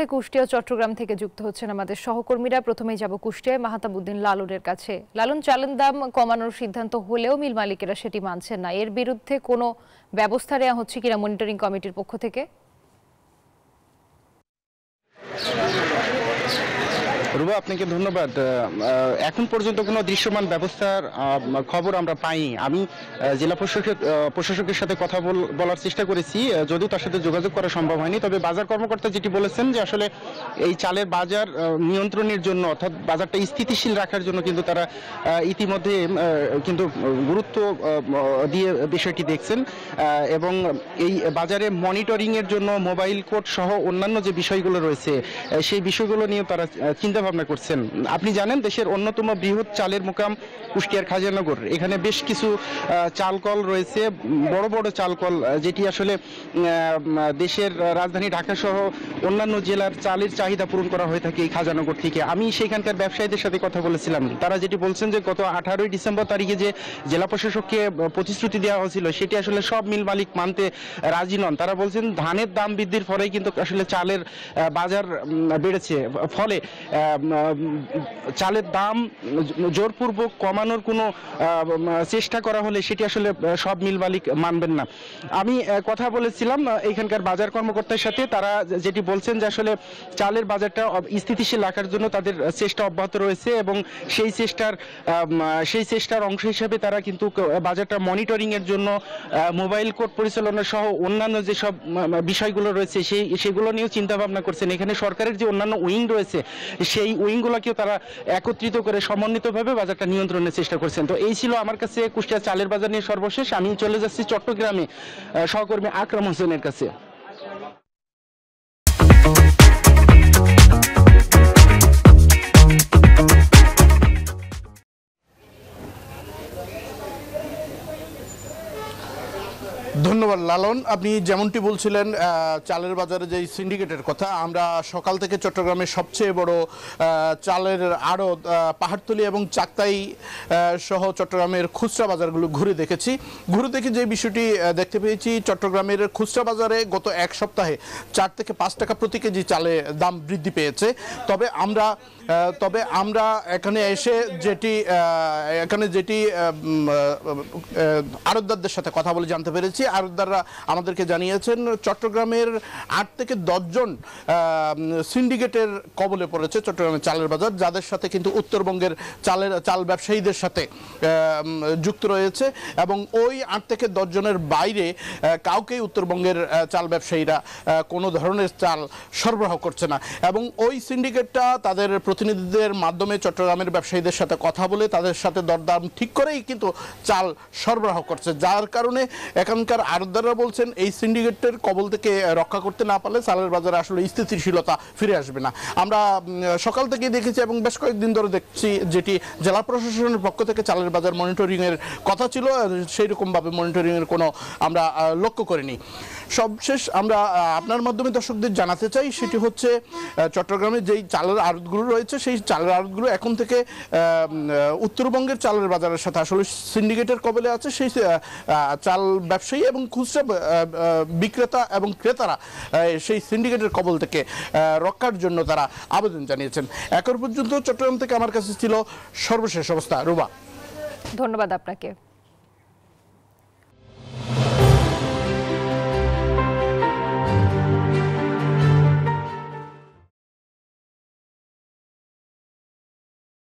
সাথে কুষ্টিয়া ও চট্টগ্রাম থেকে যুক্ত হচ্ছেন আমাদের সহকর্মীরা। প্রথমেই যাব কুষ্টিয়ায় মাহতাবউদ্দিন লালনের কাছে। লালন, চালের দাম কমানোর সিদ্ধান্ত হলেও মিল মালিকেরা সেটি মানছেন না। এর বিরুদ্ধে কোনো ব্যবস্থা নেওয়া হচ্ছে কিনা মনিটরিং কমিটির পক্ষ থেকে? রুবা, আপনাকে ধন্যবাদ। এখন পর্যন্ত কোনো দৃশ্যমান ব্যবস্থার খবর আমরা পাইনি। আমি জেলা প্রশাসকের সাথে কথা বলার চেষ্টা করেছি, যদিও তার সাথে যোগাযোগ করা সম্ভব হয়নি। তবে বাজার কর্মকর্তা যেটি বলেছেন যে আসলে এই চালের বাজার নিয়ন্ত্রণের জন্য, অর্থাৎ বাজারটা স্থিতিশীল রাখার জন্য কিন্তু তারা ইতিমধ্যে কিন্তু গুরুত্ব দিয়ে বিষয়টি দেখছেন এবং এই বাজারে মনিটরিংয়ের জন্য মোবাইল কোড সহ অন্যান্য যে বিষয়গুলো রয়েছে সেই বিষয়গুলো নিয়ে তারা চিন্তা ভাবনা করছেন। আপনি জানেন, দেশের অন্যতম বৃহৎ চালের মোকাম কুষ্টিয়ার খাজানগর। এখানে বেশ কিছু চালকল রয়েছে, বড় বড় চালকল, যেটি আসলে দেশের রাজধানী ঢাকা সহ অন্যান্য জেলার চালের চাহিদা পূরণ করা হয়ে থাকে এই খাজানগর থেকে। আমি সেখানকার ব্যবসায়ীদের সাথে কথা বলেছিলাম। তারা যেটি বলছেন যে গত 18 ডিসেম্বর তারিখে যে জেলা প্রশাসককে প্রতিশ্রুতি দেওয়া হয়েছিল সেটি আসলে সব মিল মালিক মানতে রাজি নন। তারা বলছেন ধানের দাম বৃদ্ধির ফলে কিন্তু আসলে চালের বাজার বেড়েছে, ফলে চালের দাম জোরপূর্বক কমানোর কোনো চেষ্টা করা হলে সেটি আসলে সব মিল মালিক মানবেন না। আমি কথা বলেছিলাম এখানকার বাজার কর্মকর্তার সাথে। তারা যেটি বলছেন যে আসলে চালের বাজারটা স্থিতিশীল রাখার জন্য তাদের চেষ্টা অব্যাহত রয়েছে এবং সেই চেষ্টার অংশ হিসেবে তারা কিন্তু বাজারটা মনিটরিং এর জন্য মোবাইল কোড পরিচালনা সহ অন্যান্য যেসব বিষয়গুলো রয়েছে সেগুলো নিয়েও চিন্তা ভাবনা করছেন। এখানে সরকারের যে অন্যান্য উইং রয়েছে সেই উইংগুলোকেও তারা একত্রিত করে সমন্বিতভাবে বাজারটা নিয়ন্ত্রণের চেষ্টা করছেন। তো এই ছিল আমার কাছে কুষ্টিয়া চালের বাজার নিয়ে সর্বশেষ। আমি চলে যাচ্ছি চট্টগ্রামে সহকর্মী আকরাম হোসেনের কাছে। ধন্যবাদ লালন। আপনি যেমনটি বলছিলেন চালের বাজারে যে সিন্ডিকেটের কথা, আমরা সকাল থেকে চট্টগ্রামের সবচেয়ে বড় চালের আড়ত পাহাড়তলী এবং চাকতাই সহ চট্টগ্রামের খুচরা বাজারগুলো ঘুরে দেখেছি। ঘুরে দেখে যে বিষয়টি দেখতে পেয়েছি, চট্টগ্রামের খুচরা বাজারে গত এক সপ্তাহে 4 থেকে 5 টাকা প্রতি কেজি চালের দাম বৃদ্ধি পেয়েছে। তবে আমরা এখানে এসে যেটি আড়তদারদের সাথে কথা বলে জানতে পেরেছি, আড়তদাররা আমাদেরকে জানিয়েছেন চট্টগ্রামের 8 থেকে 10 জন সিন্ডিকেটের কবলে পড়েছে চট্টগ্রামের চালের বাজার, যাদের সাথে কিন্তু উত্তরবঙ্গের চাল ব্যবসায়ীদের সাথে যুক্ত রয়েছে এবং ওই 8 থেকে 10 জনের বাইরে কাউকেই উত্তরবঙ্গের চাল ব্যবসায়ীরা কোনো ধরনের চাল সরবরাহ করছে না। এবং ওই সিন্ডিকেটটা তাদের প্রতিনিধিদের মাধ্যমে চট্টগ্রামের ব্যবসায়ীদের সাথে কথা বলে তাদের সাথে দরদাম ঠিক করেই কিন্তু চাল সরবরাহ করছে, যার কারণে এখানকার আড়তদাররা বলছেন এই সিন্ডিকেটের কবল থেকে রক্ষা করতে না পারলে চালের বাজারে আসলে স্থিতিশীলতা ফিরে আসবে না। আমরা সকাল থেকেই দেখেছি এবং বেশ কয়েকদিন ধরে দেখছি যেটি জেলা প্রশাসনের পক্ষ থেকে চালের বাজার মনিটরিংয়ের কথা ছিল, সেই রকমভাবে মনিটরিংয়ের কোনো আমরা লক্ষ্য করিনি। সবশেষ আমরা আপনার মাধ্যমে দর্শকদের জানাতে চাই, সেটি হচ্ছে চট্টগ্রামে যেই চালের আড়তগুলো রয়েছে সেই চালের আড়তগুলো এখন থেকে উত্তরবঙ্গের চালের বাজারের সাথে আসলে সিন্ডিকেটের কবলে আছে। সেই চাল ব্যবসায়ী এবং খুচরা বিক্রেতা এবং ক্রেতারা সেই সিন্ডিকেটের কবল থেকে রক্ষার জন্য তারা আবেদন জানিয়েছেন। এখন পর্যন্ত চট্টগ্রাম থেকে আমার কাছে ছিল সর্বশেষ অবস্থা। রুবা, ধন্যবাদ আপনাকে।